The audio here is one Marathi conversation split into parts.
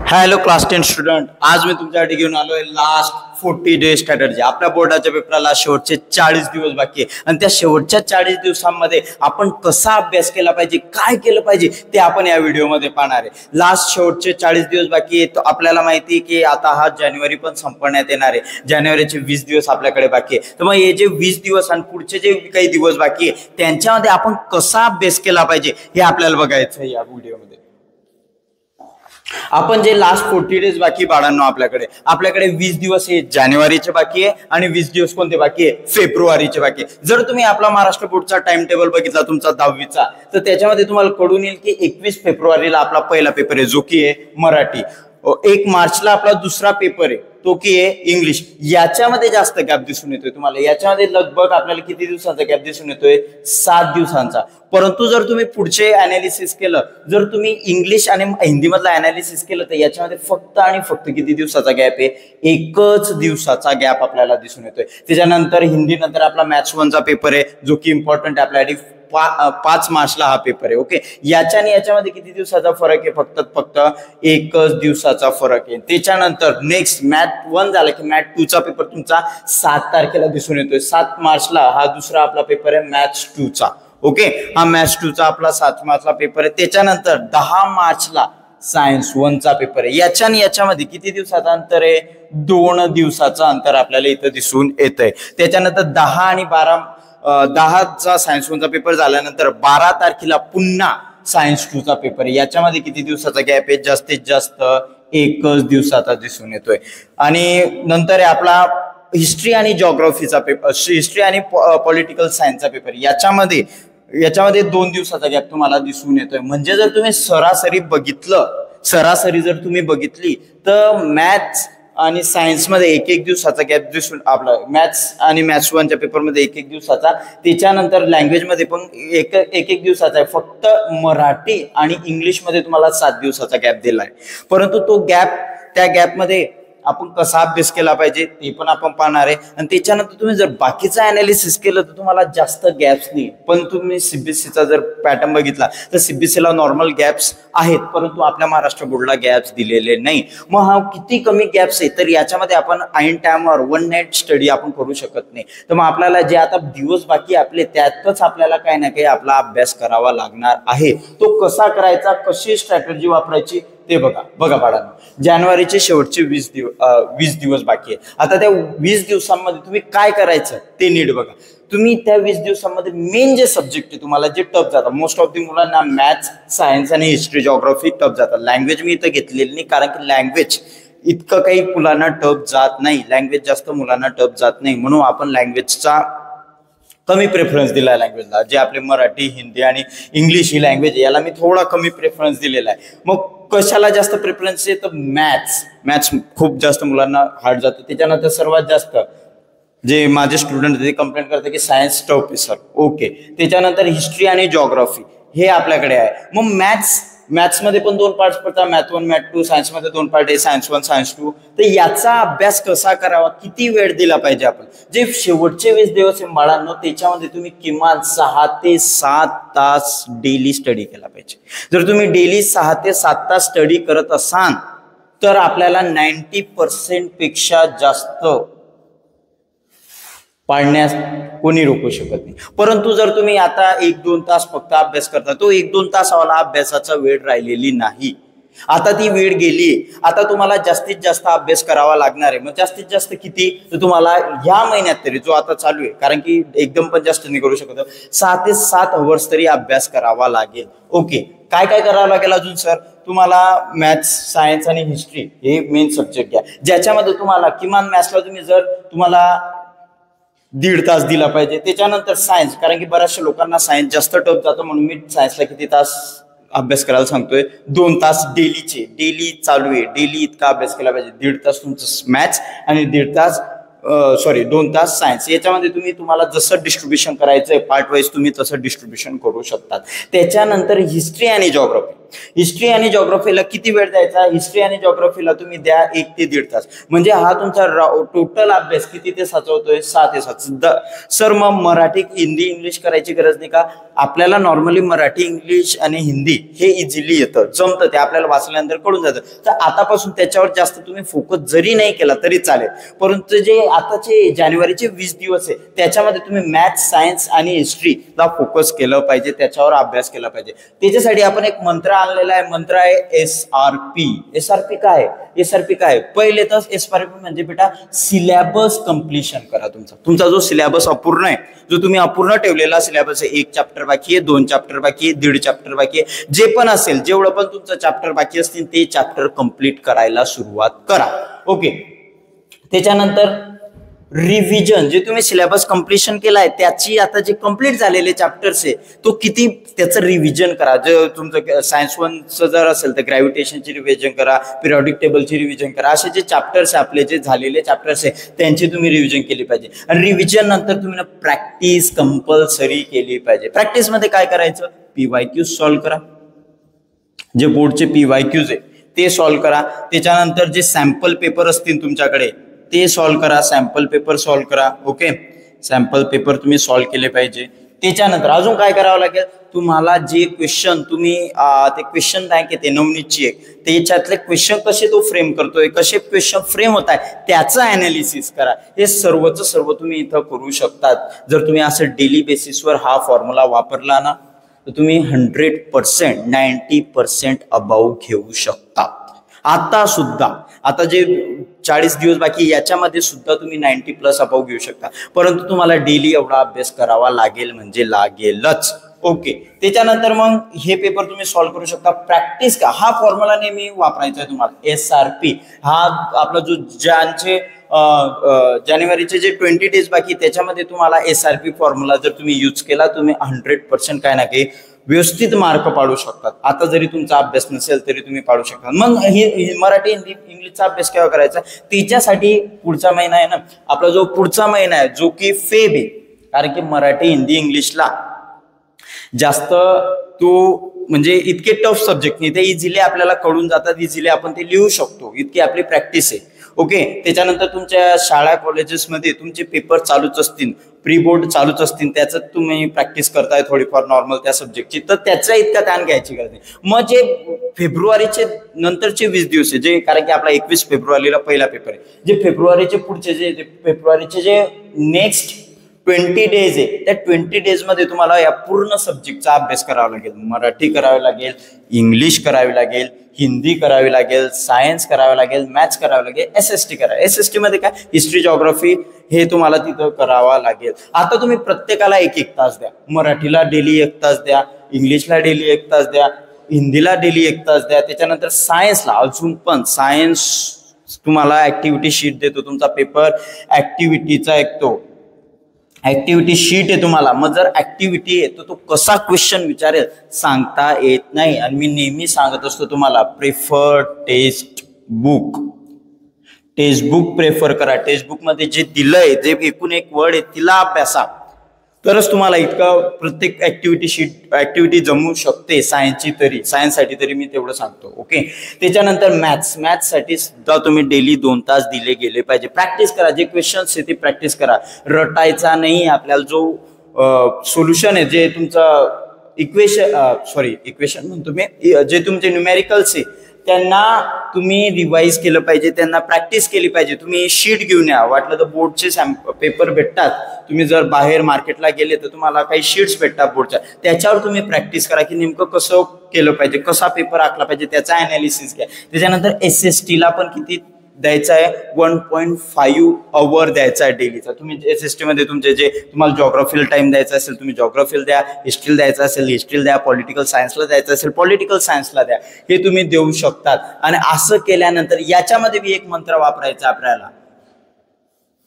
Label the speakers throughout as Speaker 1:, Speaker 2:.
Speaker 1: हॅलो क्लास 10 स्टुडंट, आज मी तुमच्यासाठी घेऊन आलोय लास्ट 40 डे स्ट्रॅटर्जी. आपल्या बोर्डाच्या पेपराला शेवटचे 40 दिवस बाकी आहे आणि त्या शेवटच्या 40 दिवसांमध्ये आपण कसा अभ्यास केला पाहिजे, काय केलं पाहिजे ते आपण या व्हिडिओमध्ये पाहणार आहे. लास्ट शेवटचे 40 दिवस बाकी आहे. आपल्याला माहिती आहे की आता हा जानेवारी पण संपण्यात येणार आहे. जानेवारीचे 20 दिवस आपल्याकडे बाकी आहे. तर मग हे जे 20 दिवस आणि पुढचे जे काही दिवस बाकी आहे त्यांच्यामध्ये आपण कसा अभ्यास केला पाहिजे हे आपल्याला बघायचं आहे या व्हिडिओमध्ये. आपण जे लास्ट 40 डेज बाकी बाळांनो, आपल्याकडे 20 दिवस हे जानेवारीचे बाकी आहे आणि 20 दिवस कोणते बाकी आहे, फेब्रुवारीचे बाकी आहे. जर तुम्ही आपला महाराष्ट्र बोर्डचा टाइम टेबल बघितला तुमचा 10वीचा, तर त्याच्यामध्ये तुम्हाला कळून येईल की 21 फेब्रुवारीला आपला पहिला पेपर आहे जो की आहे मराठी. 1 मार्चला आपला दुसरा पेपर आहे तो की आहे इंग्लिश. याच्यामध्ये जास्त गॅप दिसून येतोय तुम्हाला. याच्यामध्ये लगभग आपल्याला किती दिवसांचा गॅप दिसून येतोय, 7 दिवसांचा. परंतु जर तुम्ही पुढचे अनालिसिस केलं, जर तुम्ही इंग्लिश आणि हिंदी मधला अनालिसिस केलं, तर याच्यामध्ये फक्त आणि फक्त किती दिवसाचा गॅप आहे, 1च दिवसाचा गॅप आपल्याला दिसून येतोय. त्याच्यानंतर हिंदी नंतर आपला मॅथ्स 1चा पेपर आहे जो की इम्पॉर्टंट आहे आपल्यासाठी. 5 मार्चला हा पेपर आहे. ओके, याच्या आणि याच्यामध्ये किती दिवसाचा फरक आहे, फक्त 1च दिवसाचा फरक आहे. त्याच्यानंतर नेक्स्ट मॅथ 1 झाला की मॅथ 2चा पेपर तुमचा 7 तारखेला दिसून येतोय. 7 मार्चला हा दुसरा आपला पेपर आहे मॅथ्स 2चा. ओके, हा मॅथ्स 2चा आपला 7 मार्चला पेपर आहे. त्याच्यानंतर 10 मार्चला सायन्स 1चा पेपर आहे. याच्या आणि याच्यामध्ये किती दिवसाचा अंतर आहे, 2 दिवसाचा अंतर आपल्याला इथं दिसून येत आहे. त्याच्यानंतर 10 आणि 10चा सायन्स 1चा पेपर झाल्यानंतर 12 तारखेला पुन्हा सायन्स 2चा पेपर आहे. याच्यामध्ये किती दिवसाचा गॅप आहे, जास्तीत जास्त 1च दिवसाचा दिसून येतोय. आणि नंतर आहे आपला हिस्ट्री आणि जिओग्राफीचा पेपर, हिस्ट्री आणि पॉलिटिकल सायन्सचा पेपर. याच्यामध्ये 2 दिवसाचा गॅप तुम्हाला दिसून येतोय. म्हणजे जर तुम्ही सरासरी जर तुम्ही बघितली तर मॅथ्स आणि सायन्स मध्ये 1 दिवसाचा गॅप दिसून, आपला मॅथ्स आणि मॅथ्स 1च्या पेपरमध्ये 1 दिवसाचा. त्याच्यानंतर लँग्वेज मध्ये पण 1 दिवसाचा आहे. फक्त मराठी आणि इंग्लिश मध्ये तुम्हाला 7 दिवसाचा गॅप दिलाय. परंतु त्या गॅपमध्ये आपण कसा अभ्यास केला पाहिजे ते पण आपण पाहणार आहे. आणि त्याच्यानंतर तुम्ही जर बाकीचं अनालिसिस केलं तर तुम्हाला जास्त गॅप्स नाही. पण तुम्ही सीबीएसईचा जर पॅटर्न बघितला तर सीबीएसईला नॉर्मल गॅप्स आहेत, परंतु आपल्या महाराष्ट्र बोर्डला गॅप्स दिलेले नाही. मग हा किती कमी गॅप्स आहे, तर याच्यामध्ये आपण ऐन टाइमवर 1 नाईट स्टडी आपण करू शकत नाही. तर मग आपल्याला जे आता दिवस बाकी आपले त्यातच आपल्याला काही ना काही आपला अभ्यास करावा लागणार आहे. तो कसा करायचा, कशी स्ट्रॅटेजी वापरायची ते बघा बाळांनो. जानेवारीचे शेवटचे 20 दिवस बाकी आहे. आता त्या 20 दिवसांमध्ये तुम्ही काय करायचं ते नीट बघा. तुम्ही त्या 20 दिवसांमध्ये मेन जे सब्जेक्ट आहे तुम्हाला जे टफ जातात, मोस्ट ऑफ दी मुलांना मॅथ्स, सायन्स आणि हिस्ट्री, जिओग्राफी टफ जातात. लँग्वेज मी इथं घेतलेली नाही, कारण की लँग्वेज इतकं काही मुलांना टफ जात नाही. लँग्वेज जास्त मुलांना टफ जात नाही, म्हणून आपण लँग्वेजचा कमी प्रेफरन्स दिलाय लँग्वेजला. जे आपले मराठी, हिंदी आणि इंग्लिश ही लँग्वेज आहे याला मी थोडा कमी प्रेफरन्स दिलेला आहे. मग कशाला जास्त प्रेफरन्स आहे, तर मॅथ्स खूप जास्त मुलांना हार्ड जातं. त्याच्यानंतर सर्वात जास्त जे माझे स्टुडंट ते कंप्लेंट करतात की सायन्स टफ आहे सर. ओके, त्याच्यानंतर हिस्ट्री आणि जिओग्राफी हे आपल्याकडे आहे. मग मॅथ्स मध्ये पण 2 पार्ट्स पडतात, मॅथ 1 मॅथ 2. सायन्स मध्ये 2 पार्ट आहे, सायन्स 1 सायन्स 2. तर याचा अभ्यास कसा करावा, किती वेळ दिला पाहिजे आपण, जे शेवटचे 20 दिवस आहे बाळांनो त्याच्यामध्ये तुम्ही किमान 6 ते 7 तास डेली स्टडी केला पाहिजे. जर तुम्ही डेली 6 ते 7 तास स्टडी करत असाल तर आपल्याला 90% पेक्षा जास्त पाडण्यास कोणी रोखू शकत नाही. परंतु जर तुम्ही आता 1-2 तास फक्त अभ्यास करता, तो 1-2 तासावाला अभ्यासाचा वेळ राहिलेली नाही. आता ती वेळ गेली. आता तुम्हाला जास्तीत जास्त अभ्यास करावा लागणार आहे. मग जास्तीत जास्त किती, तर तुम्हाला ह्या महिन्यात तरी जो आता चालू आहे, कारण की एकदम पण जास्त नाही करू शकत, 6 ते 7 आवर्स तरी अभ्यास करावा लागेल. ओके, काय करावं लागेल अजून सर, तुम्हाला मॅथ्स, सायन्स आणि हिस्ट्री हे मेन सब्जेक्ट घ्या, ज्याच्यामध्ये तुम्हाला किमान मॅथ्सला तुम्हाला 1.5 तास दिला पाहिजे. त्याच्यानंतर सायन्स, कारण की बऱ्याचशा लोकांना सायन्स जास्त टफ जातं, म्हणून मी सायन्सला किती तास अभ्यास करायला सांगतोय, 2 तास डेली चालू आहे. डेली इतका अभ्यास केला पाहिजे. 1.5 तास तुमचं मॅथ्स आणि 1.5 तास सॉरी 2 तास सायन्स. याच्यामध्ये तुम्हाला जसं डिस्ट्रीब्युशन करायचंय पार्ट वाईज तुम्ही तसं डिस्ट्रीब्युशन करू शकतात. त्याच्यानंतर हिस्ट्री आणि जॉग्राफी. हिस्ट्री आणि जॉग्राफीला किती वेळ द्यायचा? हिस्ट्री आणि जॉग्राफीला तुम्ही द्या 1 ते 1.5 तास. म्हणजे हा तुमचा टोटल अभ्यास किती ते साचवतोय? 6 ते 7. सर मग मराठी, हिंदी, इंग्लिश करायची गरज नाही का? आपल्याला नॉर्मली मराठी, इंग्लिश आणि हिंदी हे इझिली येतं, जमतं, ते आपल्याला वाचल्यानंतर कळून जातं. तर आतापासून त्याच्यावर जास्त तुम्ही फोकस जरी नाही केला तरी चालेल. परंतु जे आताचे जानेवारीचे 20 दिवस आहे त्याच्यामध्ये तुम्ही मॅथ्स, सायन्स आणि हिस्ट्रीला फोकस केलं पाहिजे, त्याच्यावर अभ्यास केला पाहिजे. त्याच्यासाठी आपण एक मंत्र आणलेला आहे. मंत्र आहे SRP. SRP काय आहे? SRP काय? पहिले तर SRP म्हणजे बेटा सिलेबस कंप्लीशन करा. तुमचा जो सिलेबस अपूर्ण आहे, जो तुम्ही अपूर्ण ठेवलेला सिलेबस आहे, 1 चॅप्टर बाकी आहे, 2 चॅप्टर बाकी आहे, 1.5 चॅप्टर बाकी आहे, जे पण असेल, जेवढं पण तुमचं चॅप्टर बाकी असतील ते चॅप्टर कंप्लीट करायला सुरुवात करा. ओके. त्याच्यानंतर रिव्हिजन, जे तुम्ही सिलेबस कंप्लीशन केलाय त्याची आता जे कंप्लीट झालेले चॅप्टर्स आहे तो किती त्याचं रिव्हिजन करा. जे तुमचं सायन्स 1चं जर असेल तर ग्रॅव्हिटेशनची रिव्हिजन करा, पिरियॉडिक टेबलची रिव्हिजन करा. असे जे चॅप्टर्स आहे आपले, जे झालेले चॅप्टर्स आहे त्यांची तुम्ही रिव्हिजन केली पाहिजे. आणि रिव्हिजन नंतर तुम्ही प्रॅक्टिस कंपल्सरी केली पाहिजे. प्रॅक्टिसमध्ये काय करायचं? PYQs सॉल्व्ह करा. जे बोर्डचे PYQs आहे ते सॉल्व्ह करा. त्याच्यानंतर जे सॅम्पल पेपर असतील तुमच्याकडे ते सॉल्व्ह करा. सॅम्पल पेपर सॉल्व्ह करा. ओके. सॅम्पल पेपर तुम्ही सॉल्व्ह केले पाहिजे. त्याच्यानंतर अजून काय करावं लागेल? तुम्हाला जे क्वेश्चन तुम्ही ते क्वेश्चन बँक येते नवनीतची एक, त्याच्यातले क्वेश्चन कसे तो फ्रेम करतोय, कसे क्वेश्चन फ्रेम होत आहे त्याचं अनालिसिस करा. हे सर्वचं सर्व तुम्ही इथं करू शकतात. जर तुम्ही असं डेली बेसिसवर हा फॉर्म्युला वापरला ना तर तुम्ही 100%, 90% अबाव घेऊ शकता. आता सुद्धा, आता जे 40 दिवस बाकी याच्यामध्ये सुद्धा तुम्ही 90+ अबाव घेऊ शकता. परंतु तुम्हाला डेली एवढा अभ्यास करावा लागेल म्हणजे लागेलच. ओके. त्याच्यानंतर मग हे पेपर तुम्ही सॉल्व्ह करू शकता. प्रॅक्टिस का हा फॉर्म्युला नेहमी वापरायचा आहे तुम्हाला. SRP हा आपला जो ज्यांचे जानेवारीचे जे 20 डेज बाकी त्याच्यामध्ये तुम्हाला SRP फॉर्म्युला जर तुम्ही यूज केला तुम्ही 100% काय ना काही व्यवस्थित मार्क पाडू शकतात. आता जरी तुमचा अभ्यास नसेल तरी तुम्ही पाडू शकता. मग हे मराठी, हिंदी, इंग्लिशचा अभ्यास केव्हा करायचा? त्याच्यासाठी पुढचा महिना आहे ना आपला, जो पुढचा महिना आहे जो की फेब आहे. कारण की मराठी, हिंदी, इंग्लिशला जास्त तो म्हणजे इतके टफ सब्जेक्ट नाही, ते इझिली आपल्याला कळून जातात, इझिली आपण ते लिहू शकतो, इतकी आपली प्रॅक्टिस आहे. ओके. त्याच्यानंतर तुमच्या शाळा कॉलेजेसमध्ये तुमचे पेपर चालूच असतील, प्री बोर्ड चालूच असतील, त्याचं तुम्ही प्रॅक्टिस करताय थोडीफार नॉर्मल त्या सब्जेक्टची, तर त्याचा इतका ताण घ्यायची गरज नाही. मग जे फेब्रुवारीचे नंतरचे 20 दिवस आहे, जे कारण की आपला 21 फेब्रुवारीला पहिला पेपर आहे, जे फेब्रुवारीचे पुढचे जे फेब्रुवारीचे जे नेक्स्ट 20 डेज आहे त्या 20 डेजमध्ये तुम्हाला या पूर्ण सब्जेक्टचा अभ्यास करावा लागेल. मराठी करावी लागेल, इंग्लिश करावी लागेल, हिंदी करावी लागेल, सायन्स करावे लागेल, मॅथ्स करावं लागेल, SST करा. SST मध्ये काय? हिस्ट्री, जॉग्राफी हे तुम्हाला तिथं करावा लागेल. आता तुम्ही प्रत्येकाला 1-1 तास द्या. मराठीला डेली 1 तास द्या, इंग्लिशला डेली 1 तास द्या, हिंदीला डेली 1 तास द्या. त्याच्यानंतर सायन्सला अजून पण, सायन्स तुम्हाला ऍक्टिव्हिटी शीट देतो, तुमचा पेपर ऍक्टिव्हिटीचा एक तो ऍक्टिव्हिटी शीट आहे तुम्हाला. मग जर ऍक्टिव्हिटी आहे तर तो कसा क्वेश्चन विचारेल सांगता येत नाही. आणि मी नेहमी सांगत असतो तुम्हाला, prefer text book. Text book prefer करा. टेक्स्ट बुक मध्ये जे दिलंय, जे एकूण एक वर्ड आहे तिला अभ्यासा, तरच तुम्हाला इतकं प्रत्येक ऍक्टिव्हिटी जमू शकते. सायन्ससाठी तरी मी तेवढं सांगतो. ओके. त्याच्यानंतर मॅथ्ससाठी सुद्धा तुम्ही डेली 2 तास दिले गेले पाहिजे. प्रॅक्टिस करा. जे क्वेश्चन्स आहे ते प्रॅक्टिस करा. रटायचा नाही. आपल्याला जो सोल्युशन आहे, जे तुमचं इक्वेशन म्हणतो मी, जे तुमचे न्यूमेरिकल्स आहे त्यांना तुम्ही रिवाइज केलं पाहिजे, त्यांना प्रॅक्टिस केली पाहिजे. तुम्ही शीट घेऊन या. वाटलं तर बोर्डचे पेपर भेटतात, तुम्ही जर बाहेर मार्केटला गेले तर तुम्हाला काही शीट्स भेटतात बोर्डच्या, त्याच्यावर तुम्ही प्रॅक्टिस करा की नेमकं कसं केलं पाहिजे, कसा पेपर आखला पाहिजे, त्याचा अनालिसिस घ्या. त्याच्यानंतर SST ला पण किती द्यायचा आहे? 1.5 आवर द्यायचा आहे डेलीचा. तुम्ही SST मध्ये तुमचे जे तुम्हाला जॉग्राफीला टाइम द्यायचा असेल तुम्ही जॉग्राफीला द्या, हिस्ट्रीला द्यायचं असेल हिस्ट्रीला द्या, पॉलिटिकल सायन्सला द्यायचं असेल पॉलिटिकल सायन्सला द्या. हे तुम्ही देऊ शकतात. आणि असं केल्यानंतर याच्यामध्ये बी एक मंत्र वापरायचा आपल्याला,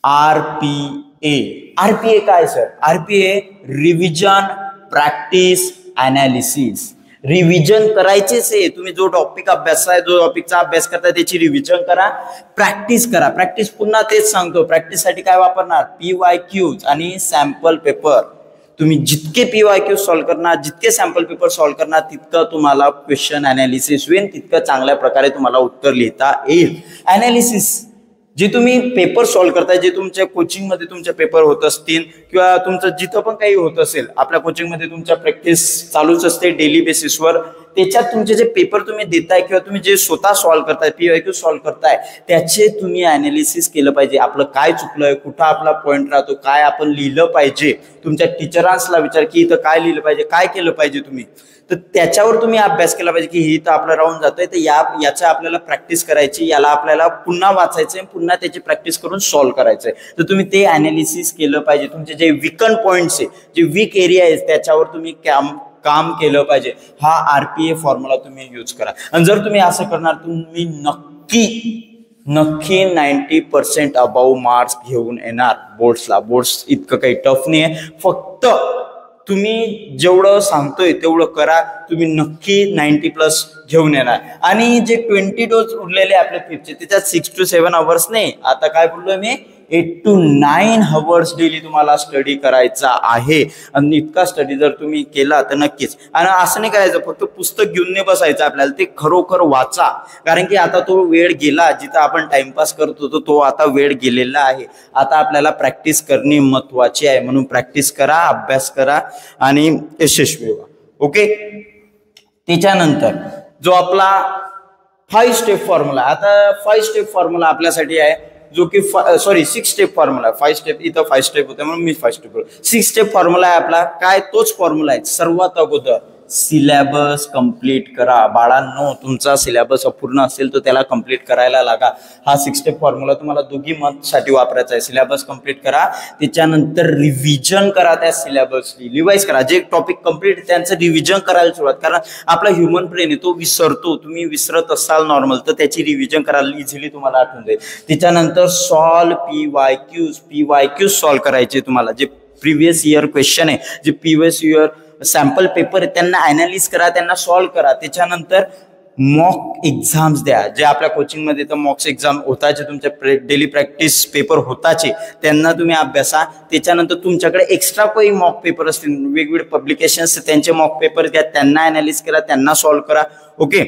Speaker 1: RPA. RPA काय sir? RPA revision, practice, analysis. Revision करायचेच आहे. तुम्ही जो टॉपिक अभ्यासाय, जो टॉपिकचा अभ्यास करताय त्याची रिव्हिजन करा, प्रॅक्टिस करा. प्रॅक्टिस पुन्हा तेच सांगतो, प्रॅक्टिससाठी काय वापरणार, PYQs आणि सॅम्पल पेपर. तुम्ही जितके PYQ सॉल्व्ह करणार, जितके सॅम्पल पेपर सॉल्व्ह करणार, तितकं तुम्हाला क्वेश्चन अनालिसिस होईल, तितकं चांगल्या प्रकारे तुम्हाला उत्तर लिहिता येईल. अनालिसिस जे तुम्ही पेपर सॉल्व्ह करताय, जे तुमच्या कोचिंगमध्ये तुमचे पेपर होत असतील किंवा तुमचं जिथं पण काही होत असेल, आपल्या कोचिंगमध्ये तुमच्या प्रॅक्टिस चालूच असते डेली बेसिसवर, त्याच्यात तुमचे जे पेपर तुम्ही देताय किंवा तुम्ही जे स्वतः सॉल्व्ह करताय, PYQ सॉल्व्ह करताय, त्याचे तुम्ही अनालिसिस केलं पाहिजे. आपलं काय चुकलंय, कुठं आपला पॉईंट राहतो, काय आपण लिहिलं पाहिजे, तुमच्या टीचरांसला विचार की इथं काय लिहिलं पाहिजे, काय केलं पाहिजे तुम्ही, तर त्याच्यावर तुम्ही अभ्यास केला पाहिजे की ही तर आपलं राहून जातंय, तर याचं आपल्याला प्रॅक्टिस करायची, याला आपल्याला पुन्हा वाचायचंय, पुन्हा त्याची प्रॅक्टिस करून सॉल्व्ह करायचंय. तर तुम्ही ते अनालिसिस केलं पाहिजे. तुमचे जे वीकन पॉईंट्स आहे, जे वीक एरिया आहे, त्याच्यावर तुम्ही काम केलं पाहिजे. हा RPA फॉर्म्युला तुम्ही यूज करा. आणि जर तुम्ही असं करणार, तुम्ही नक्की 90% अबाव मार्क्स घेऊन येणार बोर्ड्सला. बोर्ड्स इतकं काही टफ नाही आहे, फक्त तुम्ही जेवढं सांगतोय तेवढं करा, तुम्ही नक्की 90+ घेऊन येणार. आणि जे 20 डोस उरलेले आपल्या फिफ्थचे, त्याच्यात 6 to 7 आवर्स नाही, आता काय बोललोय मी, 8 to 9 आवर्स डेली तुम्हाला स्टडी करायचा आहे. आणि इतका स्टडी जर तुम्ही केला तर नक्कीच. आणि असं नाही करायचं फक्त पुस्तक घेऊन नाही बसायचं, आपल्याला ते खरोखर वाचा, कारण की आता तो वेळ गेला जिथं आपण टाइमपास करत होतो, तो आता वेळ गेलेला आहे. आता आपल्याला प्रॅक्टिस करणे महत्वाची आहे, म्हणून प्रॅक्टिस करा, अभ्यास करा आणि यशस्वी व्हा. ओके. त्याच्यानंतर जो आपला 5 स्टेप फॉर्म्युला, आता 5 स्टेप फॉर्म्युला आपल्यासाठी आहे, जो की 6 स्टेप फॉर्म्युला. 5 स्टेप इथं 5 स्टेप होते म्हणून मी 5 स्टेप. 6 स्टेप फॉर्म्युला आहे आपला. काय, तोच फॉर्म्युला आहे. सर्वात अगोदर सिलेबस कंप्लीट करा. बाळांनो, तुमचा सिलेबस अपूर्ण असेल तर त्याला कंप्लीट करायला लागा. हा 6 स्टेप फॉर्म्युला तुम्हाला दोघी मंथसाठी वापरायचा आहे. सिलेबस कंप्लीट करा, त्याच्यानंतर रिव्हिजन करा, त्या सिलेबसची रिवाइज करा. जे टॉपिक कंप्लीट त्यांचं रिव्हिजन करायला सुरुवात, कारण आपला ह्युमन ब्रेन आहे तो विसरतो. तुम्ही विसरत असाल नॉर्मल, तर त्याची रिव्हिजन करायला इझिली तुम्हाला आठवून जाईल. त्याच्यानंतर सॉल्व PYQs सॉल्व करायचे तुम्हाला. जे प्रिव्हियस इयर क्वेश्चन आहे, जे प्रिव्हियस इयर सॅम्पल पेपर आहे, त्यांना अनालिस करा, त्यांना सॉल्व्ह करा. त्याच्यानंतर मॉक एक्झाम्स द्या. जे आपल्या कोचिंगमध्ये तर मॉक एक्झाम होताचे, तुमच्या डेली प्रॅक्टिस पेपर होताचे, त्यांना तुम्ही अभ्यासा. त्याच्यानंतर तुमच्याकडे एक्स्ट्रा काही मॉक पेपर असतील, वेगवेगळे पब्लिकेशन्स त्यांचे मॉक पेपर द्या, त्यांना अनालिस करा, त्यांना सॉल्व्ह करा. ओके.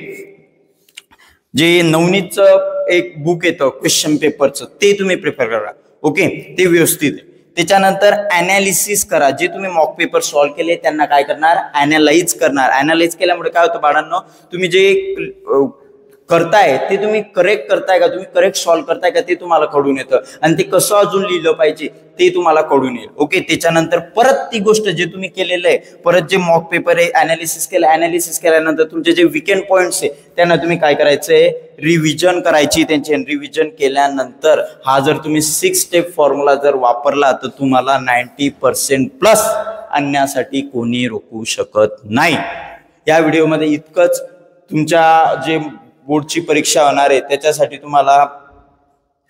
Speaker 1: जे नवनीतचं एक बुक येतं क्वेश्चन पेपरचं, ते तुम्ही प्रिफर करा. ओके, ते व्यवस्थित आहे. त्याच्यानंतर अनालिसिस करा. जे तुम्ही मॉक पेपर सॉल्व्ह केले त्यांना काय करणार, अनालाइज करणार. अनालाइज केल्यामुळे काय होतं बाळांनो, तुम्ही जे करताय ते तुम्ही करेक्ट करताय का, तुम्ही करेक्ट सॉल्व्ह करताय का, ते तुम्हाला कळून येतं. आणि ते कसं अजून लिहिलं पाहिजे ते तुम्हाला कळून येईल. ओके. त्याच्यानंतर परत ती गोष्ट जे तुम्ही केलेलं आहे, परत जे मॉक पेपर आहे अनालिसिस केलं, अनालिसिस केल्यानंतर तुमचे जे वीकेंड पॉईंट्स आहे त्यांना तुम्ही काय करायचंय, रिव्हिजन करायची. त्यांचे रिव्हिजन केल्यानंतर हा जर तुम्ही 6 स्टेप फॉर्म्युला जर वापरला तर तुम्हाला 90%+ आणण्यासाठी कोणी रोखू शकत नाही. या व्हिडिओमध्ये इतकंच. तुमच्या जे बोर्डची परीक्षा होणार आहे त्याच्यासाठी तुम्हाला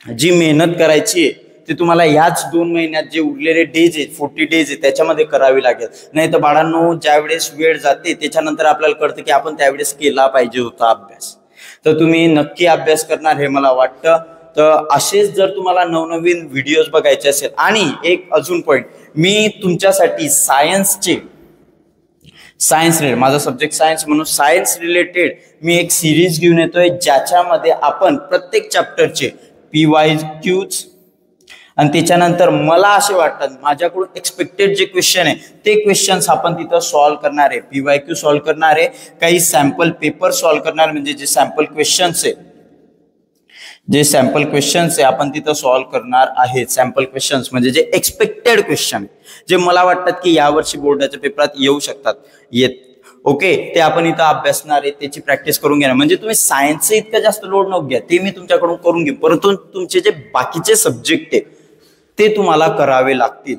Speaker 1: जी मेहनत करायची आहे ते तुम्हाला याच 2 महिन्यात जे उरलेले डेज आहेत, 40 डेज आहे, त्याच्यामध्ये करावी लागेल. नाही तर बाळांनो, ज्यावेळेस वेळ जाते त्याच्यानंतर आपल्याला कळतं की आपण त्यावेळेस केला पाहिजे होता अभ्यास. तर तुम्ही नक्की अभ्यास करणार हे मला वाटतं. तर असेच जर तुम्हाला नवनवीन व्हिडिओज बघायचे असेल, आणि एक अजून पॉईंट, मी तुमच्यासाठी सायन्स रिलेटेड, माझा सब्जेक्ट सायन्स म्हणून सायन्स रिलेटेड मी एक सिरीज घेऊन येतोय, ज्याच्यामध्ये आपण प्रत्येक चॅप्टरचे PYQs आणि त्याच्यानंतर मला असे वाटतात माझ्याकडून एक्सपेक्टेड जे क्वेश्चन आहे ते क्वेश्चन्स आपण तिथं सॉल्व्ह करणार आहे. PYQ सॉल्व्ह करणार आहे, काही सॅम्पल पेपर सॉल्व्ह करणार, म्हणजे जे सॅम्पल क्वेश्चन्स आहे आपण तिथं सॉल्व्ह करणार आहे. सॅम्पल क्वेश्चन्स म्हणजे जे एक्सपेक्टेड क्वेश्चन, जे मला वाटतात की यावर्षी बोर्डाच्या पेपरात येऊ शकतात, ओके, ते आपण इथं अभ्यासणार आहे, त्याची प्रॅक्टिस करून घेणार. म्हणजे तुम्ही सायन्सचं इतकं जास्त लोड नको घ्या, ते मी तुमच्याकडून करून घेईन, परंतु तुमचे जे बाकीचे सब्जेक्ट आहे ते तुम्हाला करावे लागतील.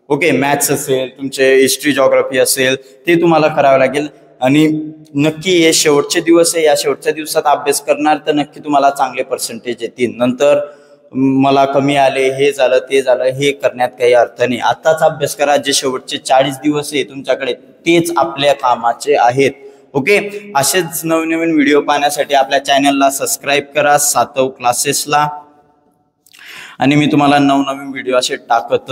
Speaker 1: ओके. मॅथ्स असेल, तुमचे हिस्ट्री जॉग्राफी असेल, ते तुम्हाला करावे लागेल. आणि नक्की हे शेवटचे दिवस आहे, या शेवटच्या दिवसात अभ्यास करणार तर नक्की तुम्हाला चांगले पर्सेंटेज येतील. नंतर मला कमी आले, हे झालं ते झालं, हे करण्यात काही अर्थ नाही. आताच अभ्यास करा. जे शेवटचे 40 दिवस आहे तुमच्याकडे तेच आपल्या कामाचे आहेत. ओके, असेच नवनवीन व्हिडिओ पाहण्यासाठी आपल्या चॅनलला सबस्क्राईब करा सातव क्लासेसला, आणि मी तुम्हाला नवनवीन व्हिडिओ असे टाकत